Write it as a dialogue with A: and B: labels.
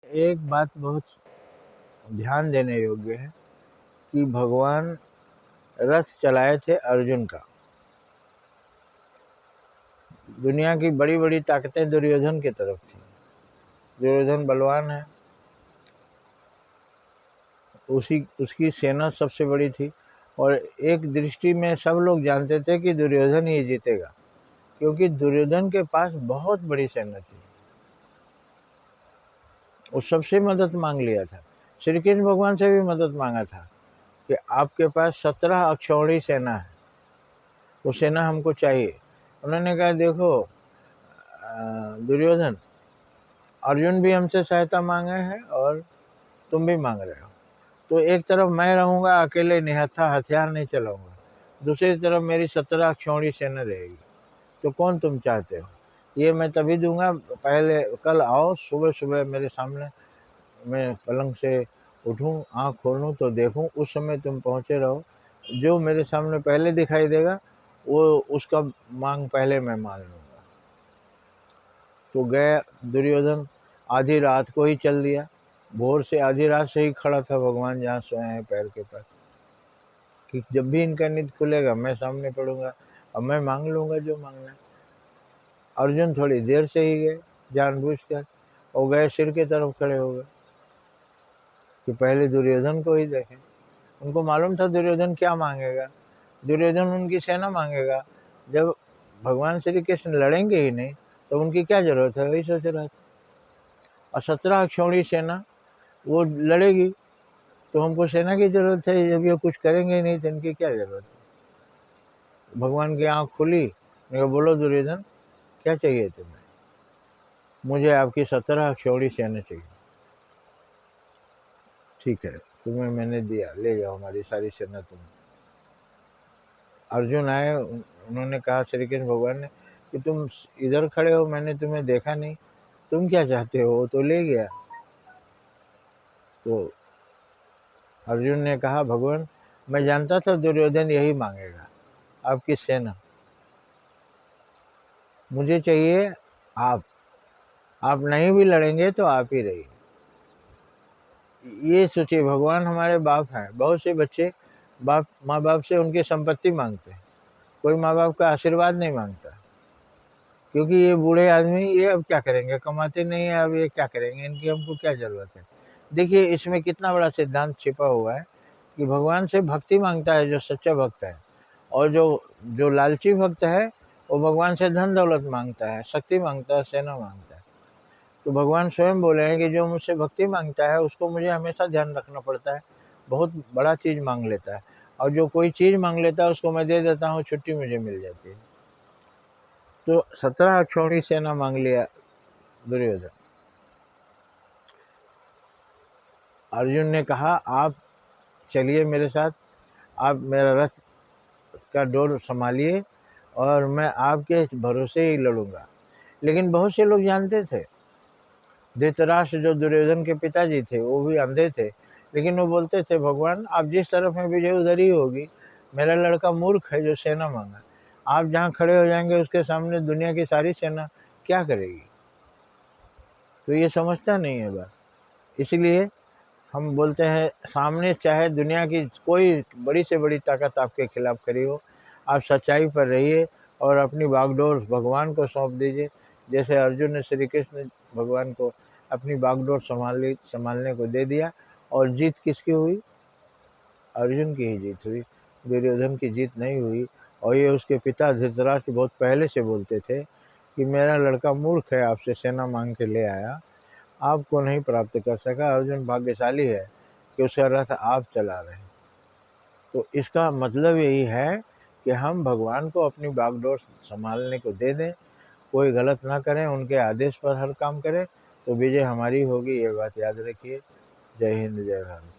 A: एक बात बहुत ध्यान देने योग्य है कि भगवान रथ चलाए थे अर्जुन का। दुनिया की बड़ी बड़ी ताकतें दुर्योधन की तरफ थी। दुर्योधन बलवान है, उसकी सेना सबसे बड़ी थी और एक दृष्टि में सब लोग जानते थे कि दुर्योधन ही जीतेगा, क्योंकि दुर्योधन के पास बहुत बड़ी सेना थी। वो सबसे मदद मांग लिया था, श्री कृष्ण भगवान से भी मदद मांगा था कि आपके पास 17 अक्षौहिणी सेना है, वो सेना हमको चाहिए। उन्होंने कहा देखो दुर्योधन, अर्जुन भी हमसे सहायता मांगे हैं और तुम भी मांग रहे हो, तो एक तरफ मैं रहूंगा अकेले निहत्था, हथियार नहीं चलाऊंगा, दूसरी तरफ मेरी 17 अक्षौहिणी सेना रहेगी, तो कौन तुम चाहते हो? ये मैं तभी दूंगा, पहले कल आओ सुबह सुबह मेरे सामने, मैं पलंग से उठूं, आँख खोलूं तो देखूं, उस समय तुम पहुंचे रहो। जो मेरे सामने पहले दिखाई देगा वो उसका मांग पहले मैं मान लूंगा। तो गया दुर्योधन, आधी रात को ही चल दिया। भोर से आधी रात से ही खड़ा था भगवान जहाँ सोए हैं पैर के पास, कि जब भी इनका नींद खुलेगा मैं सामने पड़ूंगा, अब मैं मांग लूंगा जो मांगना है। अर्जुन थोड़ी देर से ही गए जानबूझकर, और गए सिर की तरफ खड़े हो गए कि पहले दुर्योधन को ही देखें। उनको मालूम था दुर्योधन क्या मांगेगा, दुर्योधन उनकी सेना मांगेगा। जब भगवान श्री कृष्ण लड़ेंगे ही नहीं तो उनकी क्या जरूरत है, वही सोच रहा था। और 17 अक्षौहिणी सेना वो लड़ेगी तो हमको सेना की जरूरत है, जब ये कुछ करेंगे ही नहीं तो इनकी क्या जरूरत है। भगवान की आंख खुली, बोलो दुर्योधन क्या चाहिए तुम्हें? मुझे आपकी 17 अक्षौहिणी सेना चाहिए। ठीक है, तुम्हें मैंने दिया, ले जाओ हमारी सारी सेना तुम। अर्जुन आए, उन्होंने कहा श्री कृष्ण भगवान ने कि तुम इधर खड़े हो, मैंने तुम्हें देखा नहीं, तुम क्या चाहते हो? तो ले गया। तो अर्जुन ने कहा भगवान मैं जानता था दुर्योधन यही मांगेगा, आपकी सेना, मुझे चाहिए आप नहीं भी लड़ेंगे तो आप ही रहिए। ये सोचिए, भगवान हमारे बाप हैं, बहुत से बच्चे माँ बाप से उनकी संपत्ति मांगते हैं, कोई माँ बाप का आशीर्वाद नहीं मांगता, क्योंकि ये बूढ़े आदमी ये अब क्या करेंगे, कमाते नहीं है, अब ये क्या करेंगे, इनकी हमको क्या जरूरत है। देखिए इसमें कितना बड़ा सिद्धांत छिपा हुआ है कि भगवान से भक्ति मांगता है जो सच्चा भक्त है, और जो जो लालची भक्त है वो भगवान से धन दौलत मांगता है, शक्ति मांगता है, सेना मांगता है। तो भगवान स्वयं बोले हैं कि जो मुझसे भक्ति मांगता है उसको मुझे हमेशा ध्यान रखना पड़ता है, बहुत बड़ा चीज़ मांग लेता है, और जो कोई चीज़ मांग लेता है उसको मैं दे देता हूँ, छुट्टी मुझे मिल जाती है। तो 17 अक्षौहिणी सेना मांग लिया दुर्योधन। अर्जुन ने कहा आप चलिए मेरे साथ, आप मेरा रथ का डोर संभालिए और मैं आपके भरोसे ही लड़ूंगा। लेकिन बहुत से लोग जानते थे, धृतराष्ट्र जो दुर्योधन के पिताजी थे वो भी अंधे थे, लेकिन वो बोलते थे भगवान आप जिस तरफ में विजय उधर ही होगी, मेरा लड़का मूर्ख है जो सेना मांगा, आप जहाँ खड़े हो जाएंगे उसके सामने दुनिया की सारी सेना क्या करेगी। तो ये समझता नहीं है बात, इसलिए हम बोलते हैं सामने चाहे दुनिया की कोई बड़ी से बड़ी ताकत आपके खिलाफ खड़ी हो, आप सच्चाई पर रहिए और अपनी बागडोर भगवान को सौंप दीजिए। जैसे अर्जुन ने श्री कृष्ण भगवान को अपनी बागडोर संभालने को दे दिया, और जीत किसकी हुई? अर्जुन की ही जीत हुई, दुर्योधन की जीत नहीं हुई। और ये उसके पिता धृतराष्ट्र बहुत पहले से बोलते थे कि मेरा लड़का मूर्ख है, आपसे सेना मांग के ले आया, आपको नहीं प्राप्त कर सका। अर्जुन भाग्यशाली है कि उसका रथ आप चला रहे हैं। तो इसका मतलब यही है कि हम भगवान को अपनी बागडोर संभालने को दे दें, कोई गलत ना करें, उनके आदेश पर हर काम करें, तो विजय हमारी होगी, ये बात याद रखिए। जय हिंद, जय भारत।